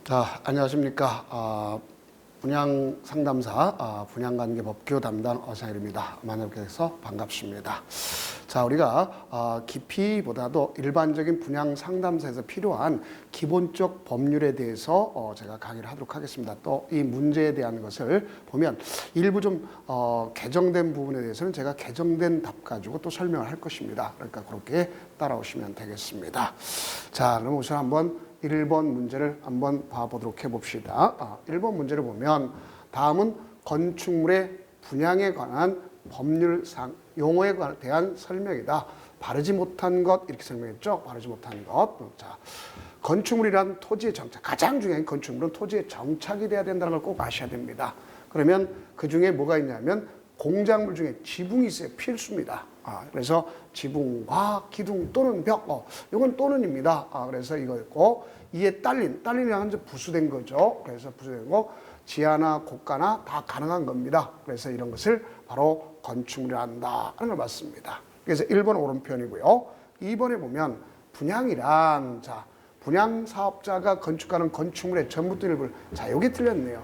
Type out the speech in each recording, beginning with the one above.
자, 안녕하십니까. 분양 상담사, 분양관계법규 담당 어상일입니다. 만나뵙게 돼서 반갑습니다. 자, 우리가 깊이보다도 일반적인 분양 상담사에서 필요한 기본적 법률에 대해서 제가 강의를 하도록 하겠습니다. 또 이 문제에 대한 것을 보면 일부 좀 개정된 부분에 대해서는 제가 개정된 답 가지고 또 설명을 할 것입니다. 그러니까 그렇게 따라오시면 되겠습니다. 자, 그럼 우선 한번 1번 문제를 한번 봐보도록 해봅시다. 1번 문제를 보면 다음은 건축물의 분양에 관한 법률상 용어에 대한 설명이다. 바르지 못한 것 이렇게 설명했죠. 바르지 못한 것. 자, 건축물이란 토지의 정착. 가장 중요한 건축물은 토지의 정착이 돼야 된다는 걸 꼭 아셔야 됩니다. 그러면 그 중에 뭐가 있냐면 공작물 중에 지붕이 있어요. 필수입니다. 그래서 지붕과 기둥 또는 벽, 이건 또는입니다. 그래서 이거 있고 이에 딸린이라는 건 부수된 거죠. 그래서 부수된 거 지하나 고가나 다 가능한 겁니다. 그래서 이런 것을 바로 건축물이라 한다 하는 걸 맞습니다. 그래서 1번 오른편이고요. 2번에 보면 분양이란 분양 사업자가 건축하는 건축물의 전부 일부를 요게 틀렸네요.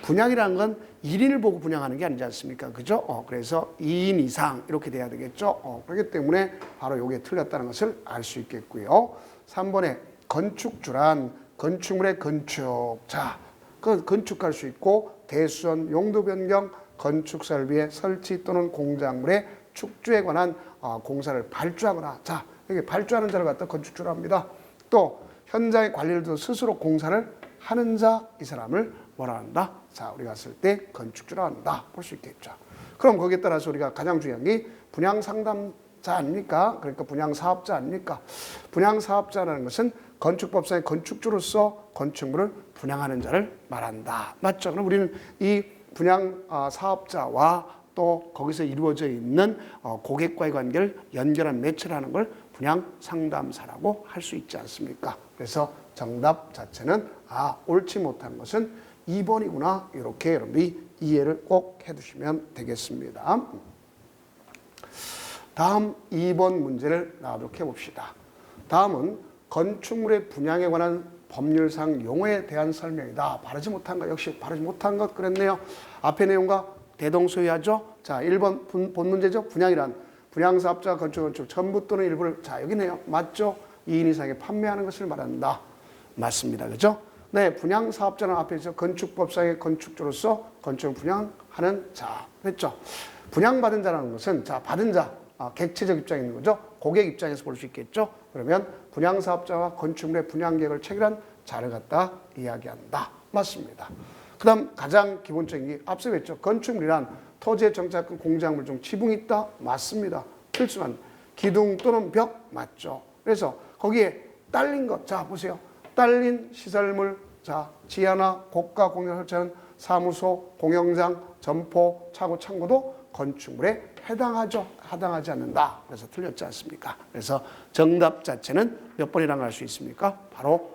분양이라는 건 1인을 보고 분양하는 게 아니지 않습니까? 그죠? 그래서 2인 이상 이렇게 돼야 되겠죠? 그렇기 때문에 바로 요게 틀렸다는 것을 알 수 있겠고요. 3번에 건축주란 건축물의 건축. 그 건축할 수 있고 대수원, 용도 변경, 건축 설비의 설치 또는 공작물의 축주에 관한 공사를 발주하거나 여기 발주하는 자를 갖다 건축주라 합니다. 또 현장의 관리를 둬 스스로 공사를 하는 자, 이 사람을 뭐라 한다? 우리가 쓸 때 건축주라 한다. 볼 수 있겠죠. 그럼 거기에 따라서 우리가 가장 중요한 게 분양 상담자 아닙니까? 그러니까 분양 사업자 아닙니까? 분양 사업자라는 것은 건축법상의 건축주로서 건축물을 분양하는 자를 말한다. 맞죠? 그럼 우리는 이 분양 사업자와 또 거기서 이루어져 있는 고객과의 관계를 연결한 매체를 하는 걸 분양 상담사라고 할 수 있지 않습니까? 그래서 정답 자체는 옳지 못한 것은 2번이구나. 이렇게 여러분들이 이해를 꼭 해두시면 되겠습니다. 다음 2번 문제를 나오도록 해봅시다. 다음은 건축물의 분양에 관한 법률상 용어에 대한 설명이다. 바르지 못한 것, 역시 바르지 못한 것 그랬네요. 앞의 내용과 대동소이하죠. 1번 본 문제죠. 분양이란 분양사업자 건축 전부 또는 일부를 여기네요. 맞죠? 2인 이상에 판매하는 것을 말한다. 맞습니다. 그죠? 네, 분양사업자는 앞에 있어 건축법상의 건축주로서 건축을 분양하는 자. 그랬죠? 분양받은 자라는 것은 받은 자, 객체적 입장에 있는 거죠. 고객 입장에서 볼 수 있겠죠. 그러면 분양사업자와 건축물의 분양계획을 체결한 자를 갖다 이야기한다. 맞습니다. 그 다음 가장 기본적인 게 앞서 했죠. 건축물이란 토지에 정착한 공작물 중 지붕이 있다. 맞습니다. 필수만 기둥 또는 벽 맞죠. 그래서 거기에 딸린 것. 보세요. 딸린 시설물. 지하나 고가 공용 설치하는 사무소, 공영장, 점포, 차고, 창고도 건축물에 해당하죠. 해당하지 않는다. 그래서 틀렸지 않습니까? 그래서 정답 자체는 몇 번이라고 할 수 있습니까? 바로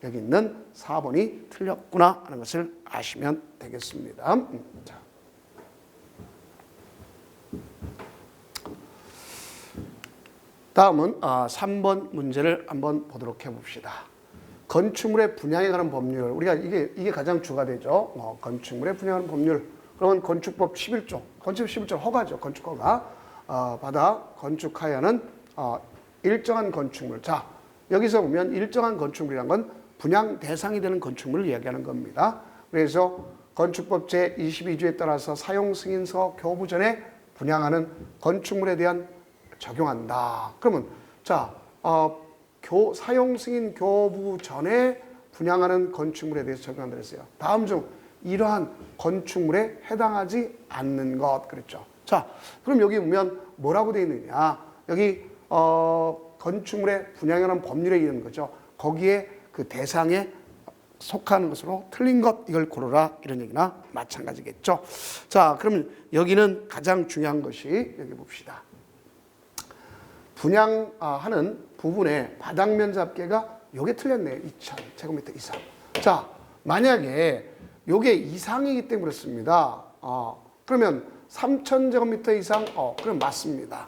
여기 있는 4번이 틀렸구나 하는 것을 아시면 되겠습니다. 다음은 3번 문제를 한번 보도록 해봅시다. 건축물의 분양에 관한 법률. 우리가 이게 가장 주가 되죠. 건축물의 분양에 관한 법률. 그러면 건축법 11조. 건축법 11조 허가죠. 건축 허가. 받아 건축하여는 일정한 건축물. 여기서 보면 일정한 건축물이란 건 분양 대상이 되는 건축물을 이야기하는 겁니다. 그래서 건축법 제22조에 따라서 사용승인서 교부 전에 분양하는 건축물에 대한 적용한다. 그러면 사용승인 교부 전에 분양하는 건축물에 대해서 적용한다 그랬어요. 다음 중 이러한 건축물에 해당하지 않는 것 그랬죠. 그럼 여기 보면 뭐라고 되어 있느냐. 여기 건축물의 분양에 관한 법률에 있는 거죠. 거기에 그 대상에 속하는 것으로 틀린 것 이걸 고르라 이런 얘기나 마찬가지겠죠. 그러면 여기는 가장 중요한 것이 여기 봅시다. 분양하는 부분의 바닥면 잡계가 요게 틀렸네요. 2000제곱미터 이상. 만약에 요게 이상이기 때문에 그렇습니다. 그러면 3000제곱미터 이상, 그럼 맞습니다.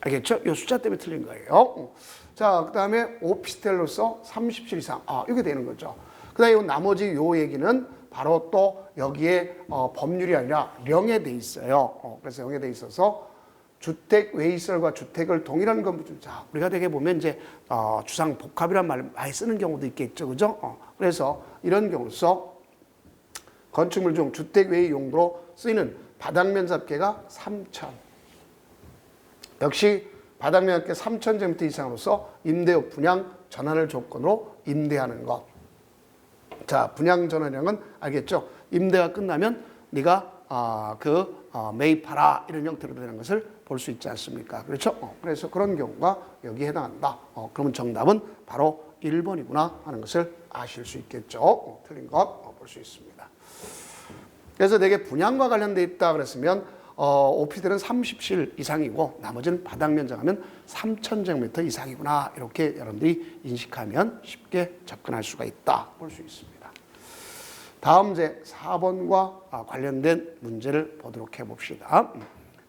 알겠죠? 이 숫자 때문에 틀린 거예요. 그 다음에 오피스텔로서 37 이상. 이게 되는 거죠. 그다음에 나머지 요 얘기는 바로 또 여기에 법률이 아니라 령에 돼 있어요. 그래서 령에 돼 있어서 주택 외의시설과 주택을 동일한 건물. 자, 우리가 되게 보면 이제 주상 복합이란 말을 많이 쓰는 경우도 있겠죠, 그죠? 그래서 이런 경우서 건축물 중 주택 외의 용도로 쓰이는 바닥면적 합계가 3,000. 역시 바닥면 합계 3,000제곱미터 이상으로서 임대후 분양 전환을 조건으로 임대하는 것. 자, 분양 전환량은 알겠죠? 임대가 끝나면 네가 매입하라 이런 형태로 되는 것을 볼 수 있지 않습니까? 그렇죠? 그래서 그런 경우가 여기에 해당한다. 그러면 정답은 바로 1번이구나 하는 것을 아실 수 있겠죠? 틀린 것 볼 수 있습니다. 그래서 되게 분양과 관련돼 있다 그랬으면 오피들은 30실 이상이고 나머지는 바닥 면적하면 3,000제곱미터 이상이구나 이렇게 여러분들이 인식하면 쉽게 접근할 수가 있다 볼 수 있습니다. 다음 이제 4번과 관련된 문제를 보도록 해봅시다.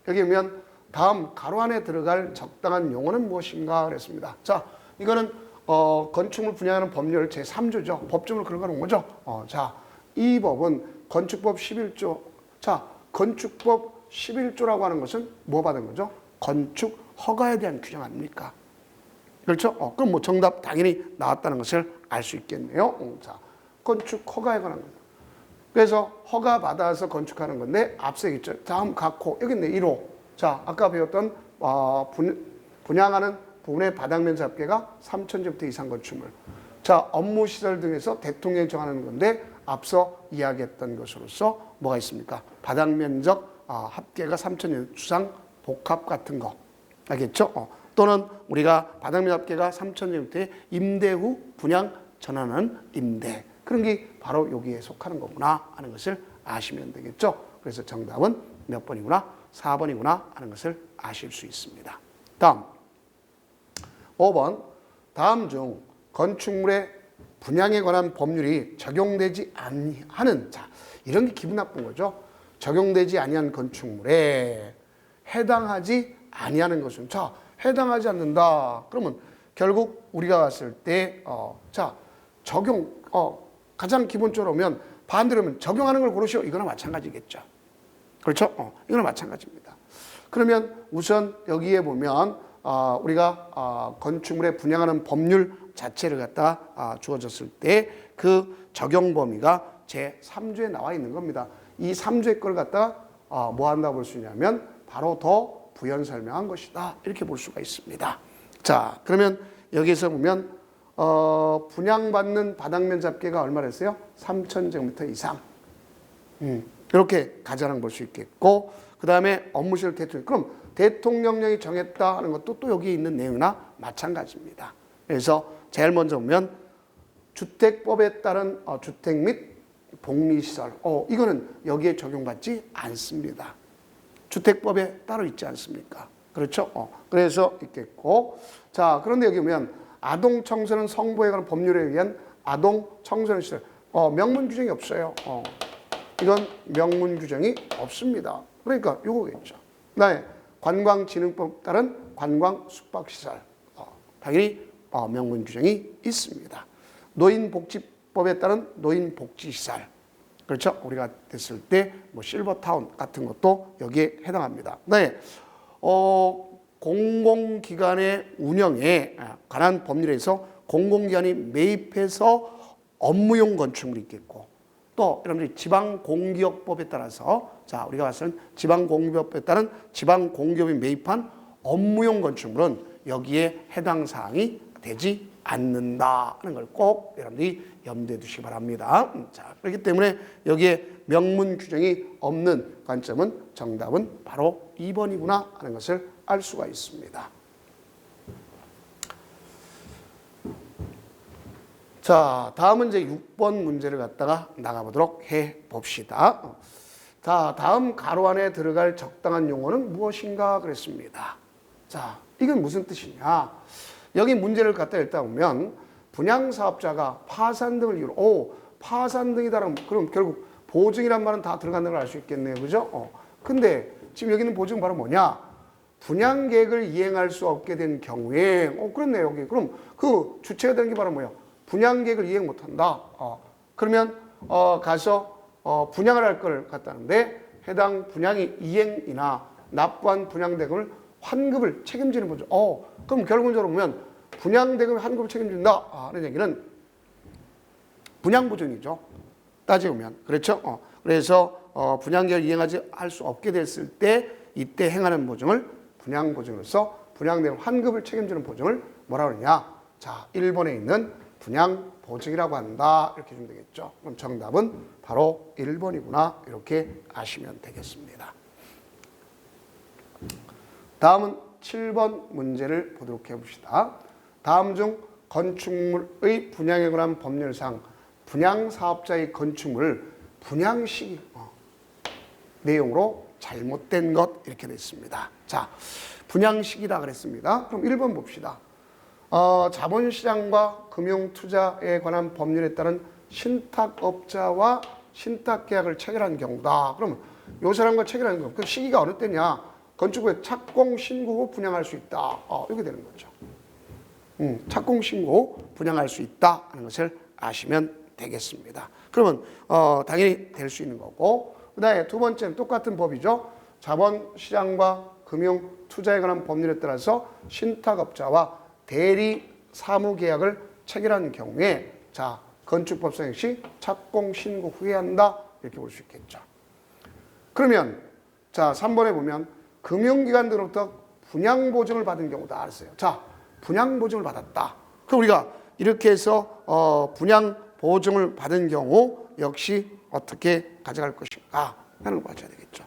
여기 보면 다음 가로 안에 들어갈 적당한 용어는 무엇인가 그랬습니다. 자, 이거는 건축물 분양하는 법률 제3조죠. 법정을 걸어가는 거죠. 자, 이 법은 건축법 11조. 자, 건축법 11조라고 하는 것은 뭐 받은 거죠? 건축 허가에 대한 규정 아닙니까? 그렇죠? 그럼 뭐 정답 당연히 나왔다는 것을 알 수 있겠네요. 자, 건축 허가에 관한 거죠. 그래서 허가 받아서 건축하는 건데 앞서 있죠. 다음 각호 여기 있네 1호. 자, 아까 배웠던 분양하는 부분의 바닥면적 합계가 3,000제곱미터 이상 건축물. 자, 업무 시설 등에서 대통령이 정하는 건데 앞서 이야기했던 것으로서 뭐가 있습니까? 바닥면적 합계가 3,000제곱 주상 복합 같은 거 알겠죠? 또는 우리가 바닥면적 합계가 3,000제곱미터의 임대 후 분양 전환하는 임대. 그런 게 바로 여기에 속하는 거구나 하는 것을 아시면 되겠죠. 그래서 정답은 몇 번이구나? 4번이구나 하는 것을 아실 수 있습니다. 다음 5번 다음 중 건축물의 분양에 관한 법률이 적용되지 아니하는 자 이런 게 기분 나쁜 거죠. 적용되지 아니한 건축물에 해당하지 아니하는 것은 자 해당하지 않는다. 그러면 결국 우리가 봤을 때 자 적용 가장 기본적으로 보면 반대로 하면 적용하는 걸 고르시오. 이거나 마찬가지겠죠. 그렇죠? 이거나 마찬가지입니다. 그러면 우선 여기에 보면 우리가 건축물에 분양하는 법률 자체를 갖다가 주어졌을 때 그 적용 범위가 제3조에 나와 있는 겁니다. 이 3조의 걸 갖다가 뭐 한다고 볼 수 있냐면 바로 더 부연 설명한 것이다. 이렇게 볼 수가 있습니다. 자, 그러면 여기서 보면 분양받는 바닥면적 합계가 얼마나 했어요? 3,000제곱미터 이상. 이렇게 가정을 볼 수 있겠고 그 다음에 업무실 대통령. 그럼 대통령령이 정했다 하는 것도 또 여기에 있는 내용이나 마찬가지입니다. 그래서 제일 먼저 보면 주택법에 따른 주택 및 복리시설. 이거는 여기에 적용받지 않습니다. 주택법에 따로 있지 않습니까? 그렇죠? 그래서 있겠고 자 그런데 여기 보면 아동 청소년 성보호에 관한 법률에 의한 아동 청소년 시설 명문 규정이 없어요. 이건 명문 규정이 없습니다. 그러니까 요거겠죠. 그다음에 관광진흥법 따른 관광 숙박시설 당연히 명문 규정이 있습니다. 노인복지법에 따른 노인복지시설 그렇죠? 우리가 됐을 때 뭐 실버타운 같은 것도 여기에 해당합니다. 그다음에 공공기관의 운영에 관한 법률에서 공공기관이 매입해서 업무용 건축물이 있겠고 또 여러분들이 지방공기업법에 따라서 자 우리가 봤을 때 지방공기업에 따른 지방공기업이 매입한 업무용 건축물은 여기에 해당 사항이 되지 않는다 하는 걸 꼭 여러분들이 염두에 두시기 바랍니다. 자 그렇기 때문에 여기에 명문 규정이 없는 관점은 정답은 바로 2번이구나 하는 것을 알 수가 있습니다. 자, 다음은 이제 6번 문제를 갖다가 나가보도록 해 봅시다. 자, 다음 가로 안에 들어갈 적당한 용어는 무엇인가 그랬습니다. 자, 이건 무슨 뜻이냐? 여기 문제를 갖다 읽다 보면 분양사업자가 파산 등을 이유로 파산 등이다라면 그럼 결국 보증이란 말은 다 들어간다는 걸 알 수 있겠네요. 그죠? 근데 지금 여기 있는 보증은 바로 뭐냐? 분양 계획을 이행할 수 없게 된 경우에 그렇네 여기. 그럼 그 주체가 되는 게 바로 뭐야? 분양 계획을 이행 못 한다. 그러면 가서 분양을 할 걸 갖다는데 해당 분양이 이행이나 납부한 분양대금을 환급을 책임지는 보증. 그럼 결론적으로 보면 분양대금 환급을 책임진다 하는 얘기는 분양보증이죠. 따지고 보면. 그렇죠? 그래서 분양계획을 이행하지 할 수 없게 됐을 때 이때 행하는 보증을 분양보증으로서 분양대금 환급을 책임지는 보증을 뭐라 그러냐? 자, 1번에 있는 분양보증이라고 한다. 이렇게 주면 되겠죠. 그럼 정답은 바로 1번이구나. 이렇게 아시면 되겠습니다. 다음은 7번 문제를 보도록 해봅시다. 다음 중 건축물의 분양에 관한 법률상 분양사업자의 건축물 분양시기 내용으로 잘못된 것 이렇게 되어 있습니다. 자, 분양시기다 그랬습니다. 그럼 1번 봅시다. 자본시장과 금융투자에 관한 법률에 따른 신탁업자와 신탁계약을 체결한 경우다. 그럼 이 사람과 체결한 경우 그 시기가 어느 때냐? 건축후에 착공 신고 후 분양할 수 있다. 이렇게 되는 거죠. 착공 신고 후 분양할 수 있다 하는 것을 아시면 되겠습니다. 그러면 당연히 될 수 있는 거고, 그 다음에 두 번째는 똑같은 법이죠. 자본시장과 금융투자에 관한 법률에 따라서 신탁업자와 대리 사무계약을 체결한 경우에 자 건축법상 역시 착공 신고 후에 한다 이렇게 볼 수 있겠죠. 그러면 자 3번에 보면 금융기관들로부터 분양보증을 받은 경우다 알았어요. 자 분양보증을 받았다. 그럼 우리가 이렇게 해서 분양보증을 받은 경우 역시 어떻게 가져갈 것인가 하는 걸 봐줘야 되겠죠.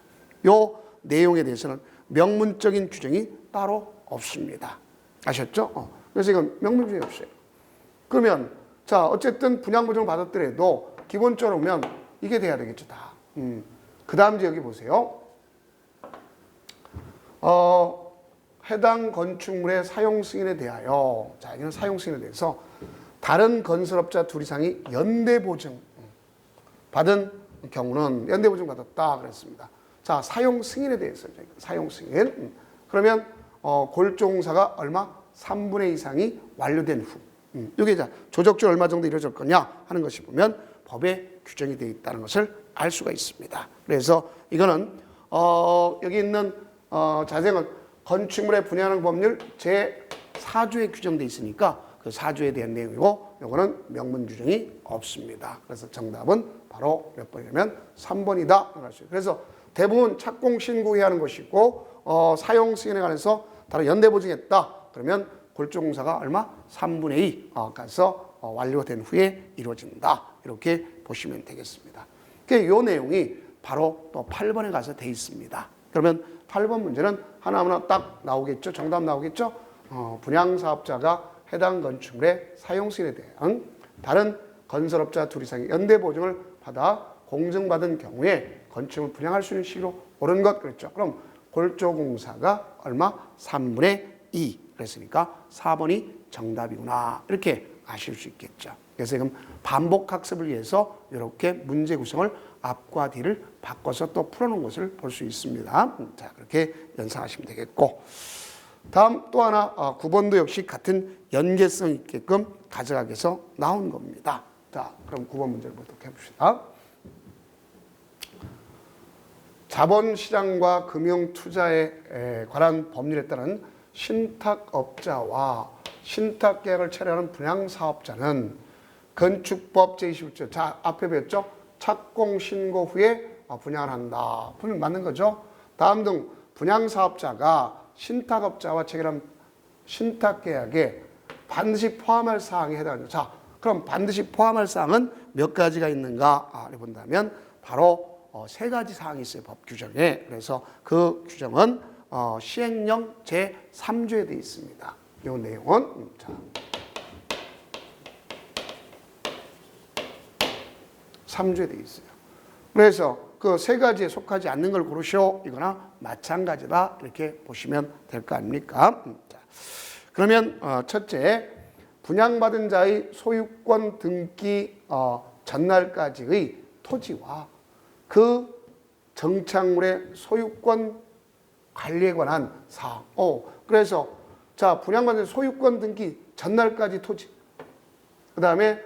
요 내용에 대해서는 명문적인 규정이 따로 없습니다. 아셨죠? 그래서 이건 명문적이 없어요. 그러면 자 어쨌든 분양보증을 받았더라도 기본적으로 보면 이게 돼야 되겠죠. 다. 그 다음 여기 보세요. 해당 건축물의 사용 승인에 대하여 자 이건 사용 승인에 대해서 다른 건설업자 둘 이상이 연대보증 받은 경우는 연대보증 받았다 그랬습니다. 자 사용 승인에 대해서 사용 승인 그러면 골조공사가 얼마? 3분의 2 이상이 완료된 후 이게 자 조적주 얼마 정도 이루어질 거냐 하는 것이 보면 법에 규정이 되어 있다는 것을 알 수가 있습니다. 그래서 이거는 여기 있는 자생은 건축물에 분양하는 법률 제4조에 규정되어 있으니까 그 4조에 대한 내용이고 이거는 명문 규정이 없습니다. 그래서 정답은 바로 몇 번이냐면 3번이다. 그래서 대부분 착공 신고해야 하는 것이고 사용 승인에 관해서 다른 연대보증했다. 그러면 골조공사가 얼마? 3분의 2 가서 완료된 후에 이루어진다. 이렇게 보시면 되겠습니다. 이 내용이 바로 또 8번에 가서 돼 있습니다. 그러면 8번 문제는 하나하나 딱 나오겠죠. 정답 나오겠죠. 분양사업자가 해당 건축물의 사용 승인에 대한 다른 건설업자 둘 이상의 연대보증을 받아 공증받은 경우에 건축을 분양할 수 있는 시기로 옳은 것 그랬죠. 그럼 골조공사가 얼마? 3분의 2 그랬으니까 4번이 정답이구나 이렇게 아실 수 있겠죠. 그래서 지금 반복학습을 위해서 이렇게 문제 구성을 앞과 뒤를 바꿔서 또 풀어놓은 것을 볼 수 있습니다. 자 그렇게 연상하시면 되겠고 다음 또 하나 9번도 역시 같은 연계성 있게끔 가져가기 위해서 나온 겁니다. 자 그럼 9번 문제를 보도록 해봅시다. 자본시장과 금융투자에 관한 법률에 따른 신탁업자와 신탁계약을 체결하는 분양사업자는 건축법 제21조 자 앞에 배웠죠? 착공신고 후에 분양을 한다. 분명 맞는 거죠? 다음 등 분양사업자가 신탁업자와 체결한 신탁계약에 반드시 포함할 사항에 해당합니다. 자 그럼 반드시 포함할 사항은 몇 가지가 있는가 본다면 바로 세 가지 사항이 있어요. 법 규정에. 그래서 그 규정은 시행령 제3조에 되어 있습니다. 이 내용은 자 3조에 되어 있어요. 그래서 그 세 가지에 속하지 않는 걸 고르시오. 이거나 마찬가지다. 이렇게 보시면 될 거 아닙니까? 자, 그러면 첫째, 분양받은 자의 소유권 등기 전날까지의 토지와 그 정착물의 소유권 관리에 관한 사항. 그래서 자 분양받은 소유권 등기 전날까지 토지. 그 다음에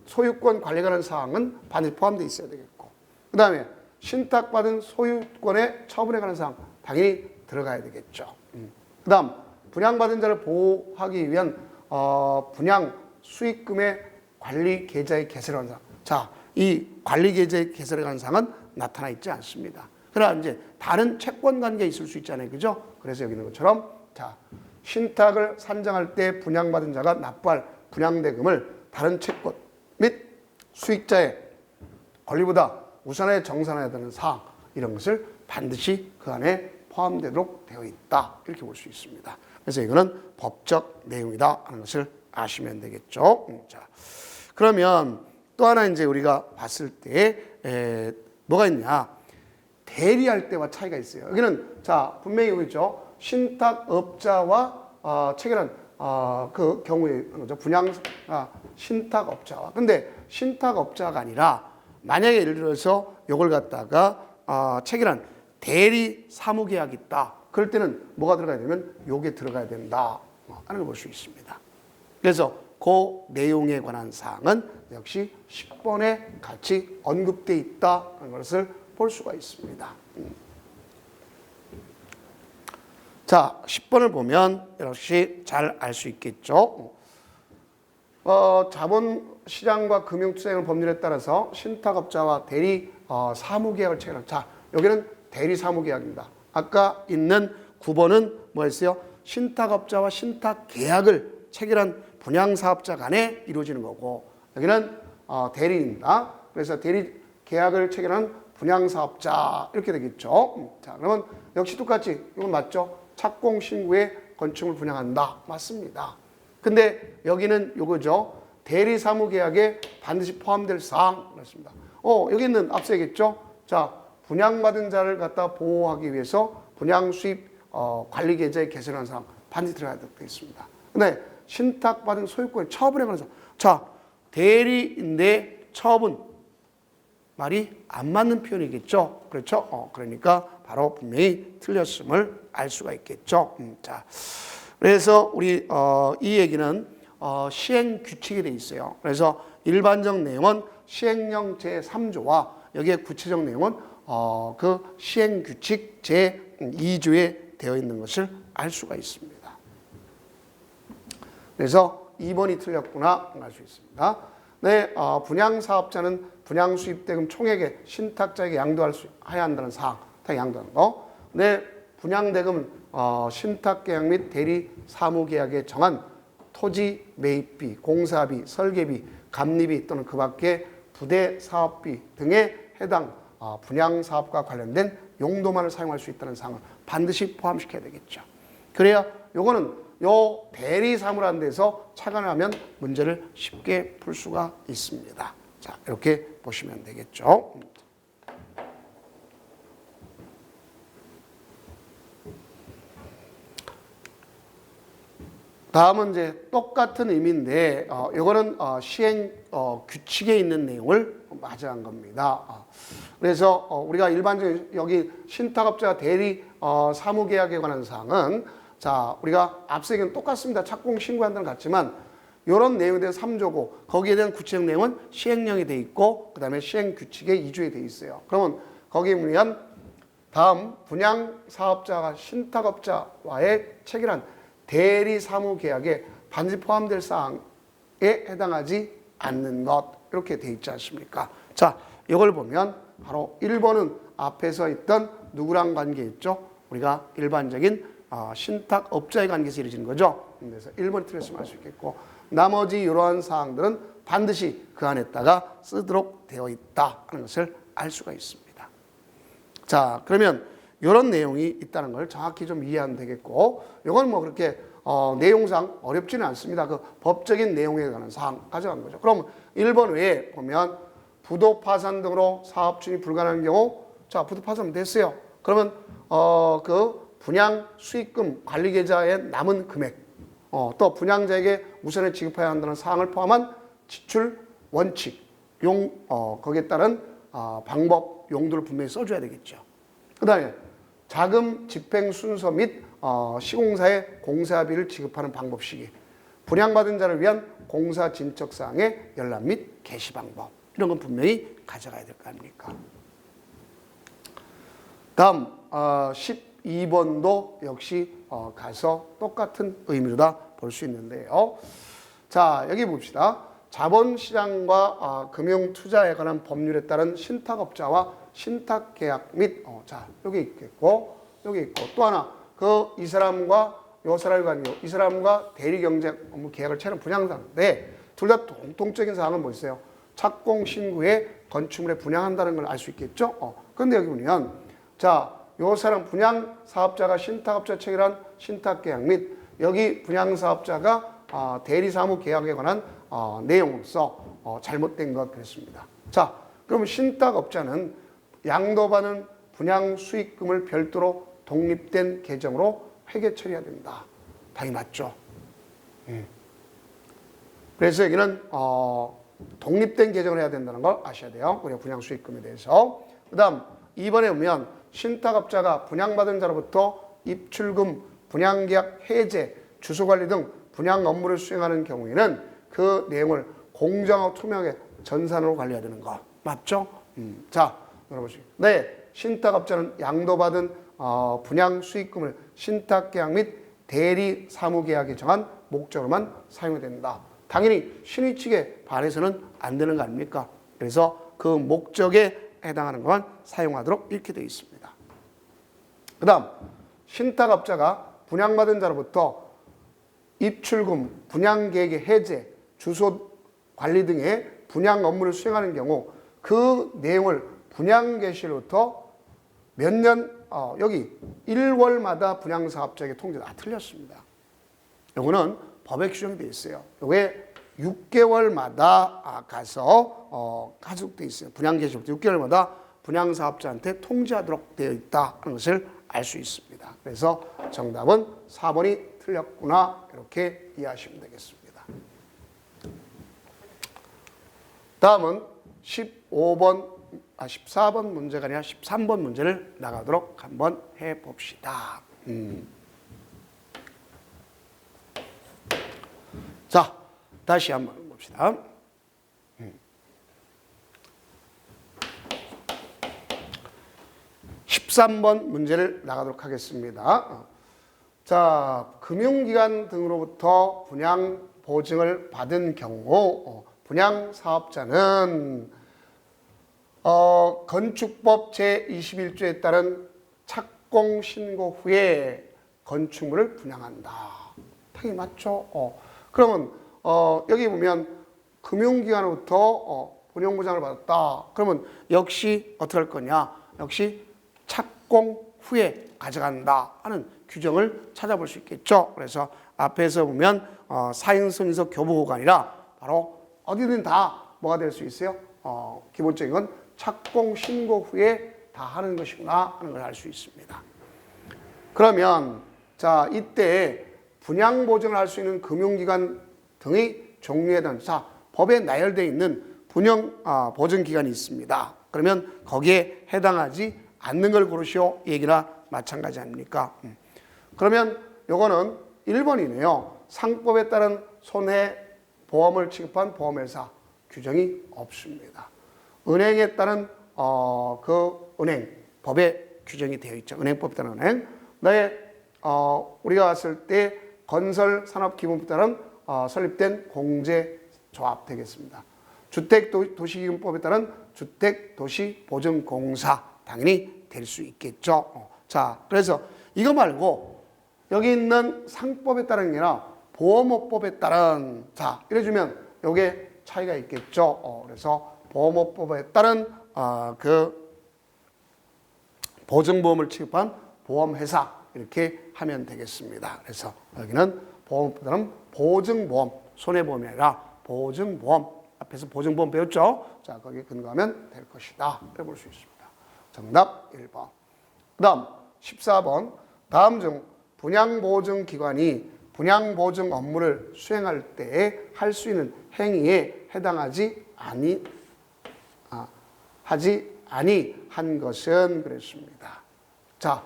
소유권 관리에 관한 사항은 반드시 포함되어 있어야 되겠고, 그 다음에 신탁받은 소유권의 처분에 관한 사항 당연히 들어가야 되겠죠. 그 다음 분양받은 자를 보호하기 위한 분양 수익금의 관리 계좌의 개설에 관한 사항. 자, 이 관리 계좌의 개설에 관한 사항은 나타나 있지 않습니다. 그러나 이제 다른 채권 관계에 있을 수 있잖아요. 그죠? 그래서 여기 있는 것처럼 자, 신탁을 산정할 때 분양받은 자가 납부할 분양대금을 다른 채권 및 수익자의 권리보다 우선에 정산해야 되는 사항, 이런 것을 반드시 그 안에 포함되도록 되어 있다. 이렇게 볼 수 있습니다. 그래서 이거는 법적 내용이다 하는 것을 아시면 되겠죠. 자, 그러면 또 하나 이제 우리가 봤을 때 뭐가 있냐? 대리할 때와 차이가 있어요. 여기는 자, 분명히 여기 있죠. 신탁업자와 체결한 그 경우에 거죠. 신탁업자와. 근데 신탁업자가 아니라 만약에 예를 들어서 이걸 갖다가 체결한 대리 사무계약이 있다. 그럴 때는 뭐가 들어가야 되면 요게 들어가야 된다 하는 걸 볼 수 있습니다. 그래서 그 내용에 관한 사항은 역시 10번에 같이 언급되어 있다는 것을 볼 수가 있습니다. 자, 10번을 보면 역시 잘 알 수 있겠죠. 자본시장과 금융투자의 법률에 따라서 신탁업자와 대리 사무계약을 체결한. 자, 여기는 대리 사무계약입니다. 아까 있는 9번은 뭐였어요? 신탁업자와 신탁계약을 체결한 분양사업자 간에 이루어지는 거고, 여기는 대리입니다. 그래서 대리 계약을 체결한 분양사업자 이렇게 되겠죠. 자, 그러면 역시 똑같이 이건 맞죠? 착공 신고에 건축물 분양한다. 맞습니다. 근데 여기는 요거죠. 대리 사무 계약에 반드시 포함될 사항 맞습니다. 여기 있는 앞서 얘기했죠. 자, 분양받은 자를 갖다 보호하기 위해서 분양 수입 관리 계좌에 개설한 사항 반드시 들어가야 되겠습니다. 근데 신탁받은 소유권의 처분에 관해서 자, 대리인데 처분 말이 안 맞는 표현이겠죠. 그렇죠? 그러니까 바로 분명히 틀렸음을 알 수가 있겠죠. 자, 그래서 우리 이 얘기는 시행 규칙에 돼 있어요. 그래서 일반적 내용은 시행령 제3조와 여기에 구체적 내용은 그 시행 규칙 제2조에 되어 있는 것을 알 수가 있습니다. 그래서 2번이 틀렸구나 알 수 있습니다. 네, 분양사업자는 분양 수입대금 총액에 신탁자에게 양도해야 한다는 사항, 다 양도하는 거. 네, 분양대금은 신탁계약 및 대리 사무계약에 정한 토지 매입비, 공사비, 설계비, 감리비 또는 그 밖에 부대 사업비 등에 해당 분양사업과 관련된 용도만을 사용할 수 있다는 사항을 반드시 포함시켜야 되겠죠. 그래야 요거는 요 대리 사무라는 데서 착안하면 문제를 쉽게 풀 수가 있습니다. 자, 이렇게 보시면 되겠죠. 다음은 이제 똑같은 의미인데 이거는 시행 규칙에 있는 내용을 맞이한 겁니다. 그래서 우리가 일반적인 여기 신탁업자 대리 사무계약에 관한 사항은 자, 우리가 앞서 얘기는 똑같습니다. 착공 신고한다는 같지만 이런 내용에 대한 3조고 거기에 대한 구체적 내용은 시행령이 돼 있고 그 다음에 시행 규칙의 2조에 돼 있어요. 그러면 거기에 보면 다음 분양사업자가 신탁업자와의 체결한 대리 사무 계약에 반드시 포함될 사항에 해당하지 않는 것 이렇게 돼 있지 않습니까? 자, 이걸 보면 바로 1번은 앞에서 있던 누구랑 관계 있죠? 우리가 일반적인 신탁업자의 관계에서 이루어지는 거죠. 그래서 1번이 틀렸으면 알 수 있겠고 나머지 이러한 사항들은 반드시 그 안에다가 쓰도록 되어 있다 하는 것을 알 수가 있습니다. 자, 그러면 이런 내용이 있다는 걸 정확히 좀 이해하면 되겠고 이건 뭐 그렇게 내용상 어렵지는 않습니다. 그 법적인 내용에 관한 사항 가져간 거죠. 그럼 1번 외에 보면 부도 파산 등으로 사업 추진이 불가능한 경우 자, 부도 파산 됐어요. 그러면 그 분양 수익금 관리 계좌에 남은 금액 또 분양자에게 우선에 지급해야 한다는 사항을 포함한 지출 원칙 거기에 따른 방법 용도를 분명히 써줘야 되겠죠. 그 다음에 자금 집행 순서 및 시공사의 공사비를 지급하는 방법 시기, 분양받은 자를 위한 공사 진척사항의 열람 및 개시 방법 이런 건 분명히 가져가야 될 거 아닙니까? 다음 12번도 역시 가서 똑같은 의미로다 볼 수 있는데요. 자, 여기 봅시다. 자본시장과 금융투자에 관한 법률에 따른 신탁업자와 신탁계약 및 자, 여기 있겠고 여기 있고 또 하나 이 사람과 요 사람이 아니고 이 사람과 대리경쟁 업무 계약을 체는 분양사인데 둘 다 공통적인 사항은 뭐 있어요? 착공 신고에 건축물에 분양한다는 걸 알 수 있겠죠? 그런데 여기 보면 자, 요 사람 분양사업자가 신탁업자 체결한 신탁계약 및 여기 분양사업자가 대리사무계약에 관한 내용으로서 잘못된 것 그랬습니다. 자, 그러면 신탁업자는 양도받은 분양수익금을 별도로 독립된 계정으로 회계 처리해야 된다. 당연히 맞죠. 그래서 여기는 독립된 계정을 해야 된다는 걸 아셔야 돼요. 우리가 분양수익금에 대해서. 그 다음 2번에 보면 신탁업자가 분양받은 자로부터 입출금, 분양계약 해제, 주소관리 등 분양 업무를 수행하는 경우에는 그 내용을 공정하고 투명하게 전산으로 관리해야 되는 거 맞죠? 자, 여러분씩. 네, 신탁업자는 양도받은 분양 수익금을 신탁계약 및 대리 사무계약에 정한 목적으로만 사용해야 된다. 당연히 신의 측에 반해서는 안 되는 거 아닙니까? 그래서 그 목적에 해당하는 것만 사용하도록 이렇게 되어 있습니다. 그 다음 신탁업자가 분양받은 자로부터 입출금, 분양계획의 해제, 주소 관리 등의 분양 업무를 수행하는 경우 그 내용을 분양개시로부터 몇 년, 여기 1월마다 분양사업자에게 통지다. 틀렸습니다. 요거는 법에 규정이 되어 있어요. 요게 6개월마다 가서 가속되어 있어요. 분양개시부터 6개월마다 분양사업자한테 통지하도록 되어 있다는 것을 알 수 있습니다. 그래서 정답은 4번이 틀렸구나 이렇게 이해하시면 되겠습니다. 다음은 14번 문제가 아니라 13번 문제를 나가도록 한번 해봅시다. 자, 다시 한번 봅시다. 13번 문제를 나가도록 하겠습니다. 자, 금융기관 등으로부터 분양 보증을 받은 경우 분양사업자는 건축법 제21조에 따른 착공신고 후에 건축물을 분양한다. 당연히 맞죠? 그러면 여기 보면 금융기관으로부터 분양보장을 받았다. 그러면 역시 어떻게 할 거냐? 역시 착공 후에 가져간다 하는 규정을 찾아볼 수 있겠죠. 그래서 앞에서 보면 사행선에서 교부호가 아니라 바로 어디든 다 뭐가 될 수 있어요? 기본적인 건 착공 신고 후에 다 하는 것이구나 하는 걸 알 수 있습니다. 그러면 자, 이때 분양 보증을 할 수 있는 금융기관 등의 종류에 대한 법에 나열되어 있는 분양 보증 기관이 있습니다. 그러면 거기에 해당하지 않는 걸 고르시오 얘기나 마찬가지 아닙니까? 그러면 요거는 1번이네요. 상법에 따른 손해보험을 취급한 보험회사 규정이 없습니다. 은행에 따른 그 은행 법에 규정이 되어 있죠. 은행법에 따른 은행. 우리가 왔을 때 건설산업기본법에 따른 설립된 공제조합 되겠습니다. 주택도시기금법에 따른 주택도시보증공사 당연히 될 수 있겠죠. 자, 그래서 이거 말고 여기 있는 상법에 따른 게 아니라 보험업법에 따른 자, 이래주면 요게 차이가 있겠죠. 그래서 보험업법에 따른 그 보증보험을 취급한 보험회사 이렇게 하면 되겠습니다. 그래서 여기는 보험업법에 따른 보증보험, 손해보험이 아니라 보증보험. 앞에서 보증보험 배웠죠? 자, 거기에 근거하면 될 것이다. 이렇게 볼 수 있습니다. 정답 1번. 그 다음 14번. 다음 중 분양보증기관이 분양보증 업무를 수행할 때 할 수 있는 행위에 해당하지 아니한 것은 그랬습니다. 자,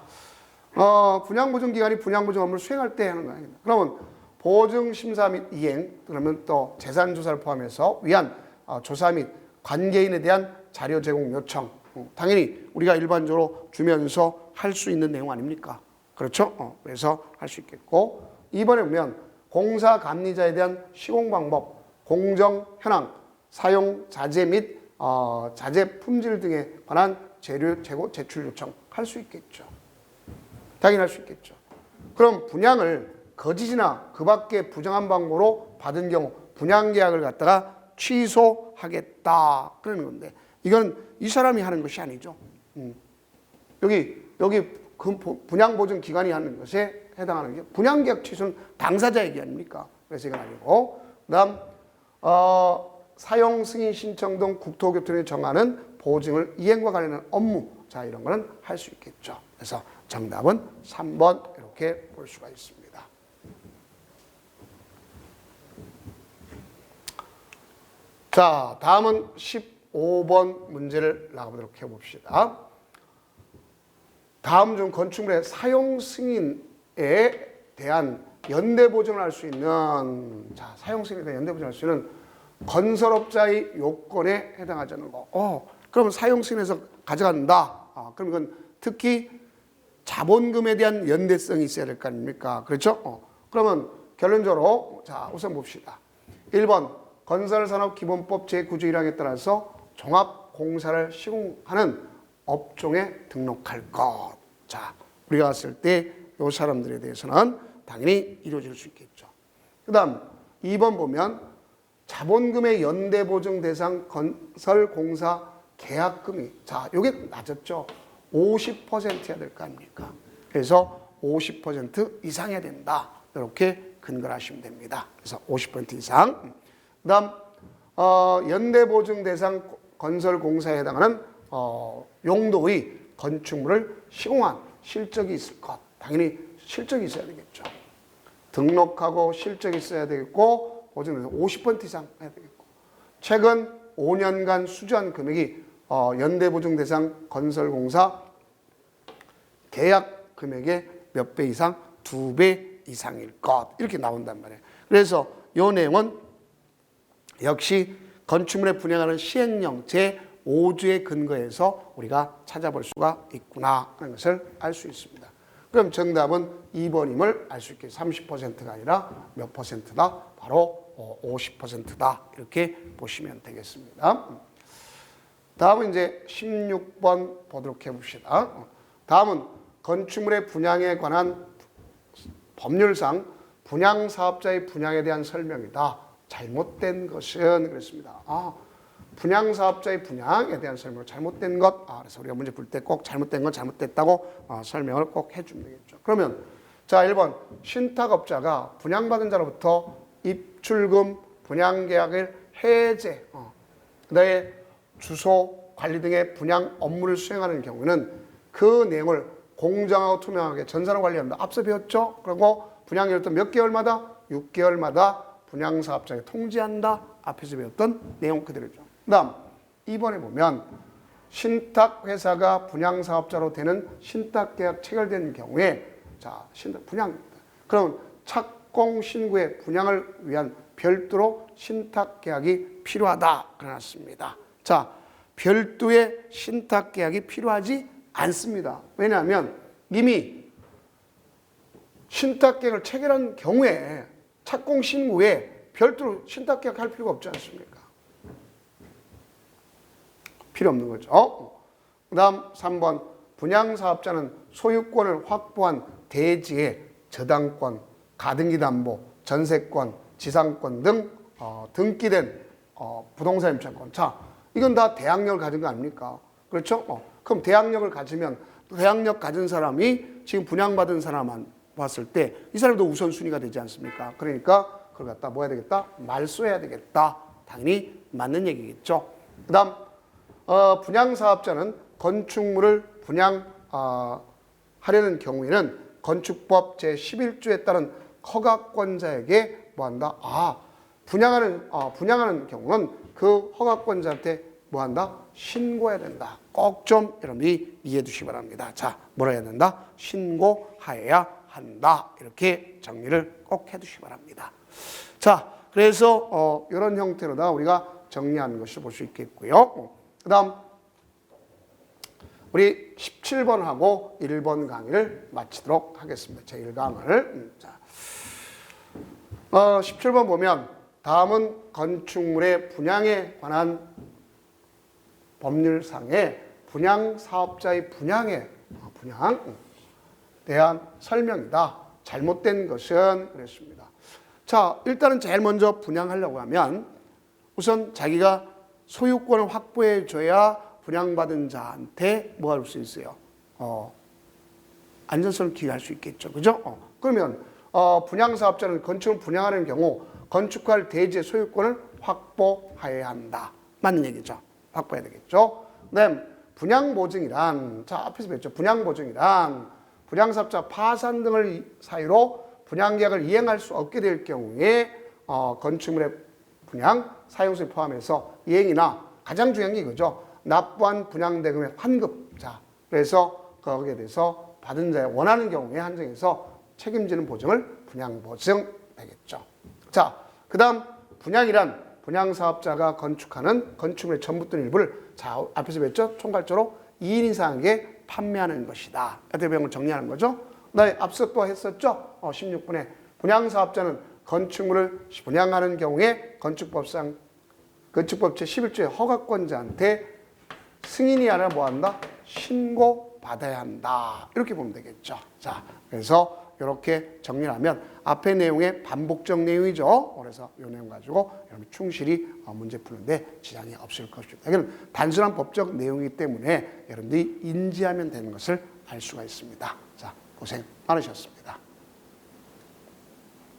분양보증기관이 분양보증 업무를 수행할 때 하는 거 아닙니다. 그러면 보증 심사 및 이행, 그러면 또 재산 조사를 포함해서 위한 조사 및 관계인에 대한 자료 제공 요청. 당연히 우리가 일반적으로 주면서 할 수 있는 내용 아닙니까? 그렇죠? 그래서 할 수 있겠고, 2번에 보면 공사 감리자에 대한 시공 방법, 공정 현황, 사용 자재 및 자재 품질 등에 관한 재료 재고 제출 요청 할 수 있겠죠. 당연히 할 수 있겠죠. 그럼 분양을 거짓이나 그 밖에 부정한 방법으로 받은 경우 분양 계약을 갖다가 취소하겠다 그러는 건데, 이건 이 사람이 하는 것이 아니죠. 여기 그 분양 보증 기관이 하는 것에 해당하는 게 분양 계약 취소는 당사자 얘기 아닙니까? 그래서 이건 아니고, 그다음 사용 승인 신청 등 국토교통부에 정하는 보증을 이행과 관련한 업무, 자 이런 거는 할 수 있겠죠. 그래서 정답은 3번 이렇게 볼 수가 있습니다. 자, 다음은 15번 문제를 나가보도록 해봅시다. 다음 중 건축물의 사용 승인에 대한 연대 보증을 할 수 있는, 자, 사용 승인에 대한 연대 보증을 할 수 있는 건설업자의 요건에 해당하지 않는 거. 그러면 사용 승인에서 가져간다. 그럼 이건 특히 자본금에 대한 연대성이 있어야 될 거 아닙니까? 그렇죠? 그러면 결론적으로, 자, 우선 봅시다. 1번, 건설산업기본법 제9조 1항에 따라서 종합공사를 시공하는 업종에 등록할 것. 자, 우리가 봤을 때 이 사람들에 대해서는 당연히 이루어질 수 있겠죠. 그 다음 2번 보면 자본금의 연대보증 대상 건설공사 계약금이, 자, 요게 낮았죠. 50%여야 될 거 아닙니까? 그래서 50% 이상해야 된다. 이렇게 근거를 하시면 됩니다. 그래서 50% 이상. 그 다음 연대보증 대상 건설공사에 해당하는 용도의 건축물을 시공한 실적이 있을 것. 당연히 실적이 있어야 되겠죠. 등록하고 실적이 있어야 되겠고, 보증에서 50% 이상 해야 되겠고, 최근 5년간 수주한 금액이 연대보증 대상 건설공사 계약 금액의 몇 배 이상, 2배 이상일 것. 이렇게 나온단 말이에요. 그래서 이 내용은 역시 건축물에 분양하는 시행령 제5조의 근거에서 우리가 찾아볼 수가 있구나 하는 것을 알 수 있습니다. 그럼 정답은 2번임을 알 수 있게 30%가 아니라 몇 %다? 바로 50%다. 이렇게 보시면 되겠습니다. 다음은 이제 16번 보도록 해봅시다. 다음은 건축물의 분양에 관한 법률상 분양사업자의 분양에 대한 설명이다. 잘못된 것은 그랬습니다. 분양사업자의 분양에 대한 설명을 잘못된 것. 그래서 우리가 문제 풀 때 꼭 잘못된 건 잘못됐다고 설명을 꼭 해주면 되겠죠. 그러면 자, 1번 신탁업자가 분양받은 자로부터 입출금, 분양계약을 해제, 그다음에 주소 관리 등의 분양 업무를 수행하는 경우에는 그 내용을 공정하고 투명하게 전산으로 관리한다. 앞서 배웠죠? 그리고 분양일부터 몇 개월마다? 6개월마다 분양사업자에 통지한다. 앞에서 배웠던 내용 그대로죠. 그 다음 2번에 보면 신탁회사가 분양사업자로 되는 신탁계약 체결된 경우에, 자, 분양, 그럼 착공신고의 분양을 위한 별도로 신탁계약이 필요하다 그래놨습니다. 자, 별도의 신탁계약이 필요하지 않습니다. 왜냐하면 이미 신탁계약을 체결한 경우에 착공신고에 별도로 신탁계약 할 필요가 없지 않습니까? 필요 없는 거죠. 그 다음 3번 분양사업자는 소유권을 확보한 대지에 저당권, 가등기 담보, 전세권, 지상권 등 등기된 부동산 임차권. 자, 이건 다 대항력을 가진 거 아닙니까? 그렇죠? 그럼 대항력을 가지면 대항력 가진 사람이 지금 분양받은 사람만 봤을 때 이 사람도 우선순위가 되지 않습니까? 그러니까 그걸 갖다 뭐 해야 되겠다? 말소해야 되겠다. 당연히 맞는 얘기겠죠. 그 다음 분양사업자는 건축물을 분양하려는 경우에는 건축법 제11조에 따른 허가권자에게 뭐한다? 분양하는 경우는 그 허가권자한테 뭐한다? 신고해야 된다. 꼭 좀 여러분이 이해해 두시기 바랍니다. 자, 뭐라 해야 된다? 신고하여야 한다. 이렇게 정리를 꼭 해두시기 바랍니다. 자, 그래서 이런 형태로다 우리가 정리하는 것을 볼 수 있겠고요. 그 다음 우리 17번하고 1번 강의를 마치도록 하겠습니다. 제1강을. 자, 17번 보면 다음은 건축물의 분양에 관한 법률상의 분양사업자의 분양에 대한 설명이다. 잘못된 것은 그랬습니다. 자, 일단은 제일 먼저 분양하려고 하면 우선 자기가 소유권을 확보해 줘야 분양받은 자한테 뭐 할 수 있어요? 안전성을 기여할 수 있겠죠. 그죠? 그러면 분양사업자는 건축을 분양하는 경우 건축할 대지의 소유권을 확보해야 한다. 맞는 얘기죠. 확보해야 되겠죠. 그다음 분양보증이란, 자, 앞에서 뵀죠. 분양보증이란 분양사업자 파산 등을 사유로 분양계약을 이행할 수 없게 될 경우에 건축물의 분양, 사용수에 포함해서 이행이나 가장 중요한 게 이거죠. 납부한 분양대금의 환급. 자, 그래서 거기에 대해서 받은 자의 원하는 경우에 한정해서 책임지는 보증을 분양보증 되겠죠. 자, 그 다음 분양이란 분양사업자가 건축하는 건축물의 전부 또는 일부를, 자, 앞에서 뵀죠. 총괄적으로 2인 이상에게 판매하는 것이다. 이렇게 배운 걸 정리하는 거죠. 그다음에 앞서 또 했었죠. 16분에 분양사업자는 건축물을 분양하는 경우에 건축법 제11조의 허가권자한테 승인이 아니라 뭐 한다? 신고받아야 한다. 이렇게 보면 되겠죠. 자, 그래서 이렇게 정리를 하면 앞의 내용의 반복적 내용이죠. 그래서 이 내용 가지고 여러분 충실히 문제 푸는데 지장이 없을 것입니다. 이건 단순한 법적 내용이기 때문에 여러분들이 인지하면 되는 것을 알 수가 있습니다. 자, 고생 많으셨습니다.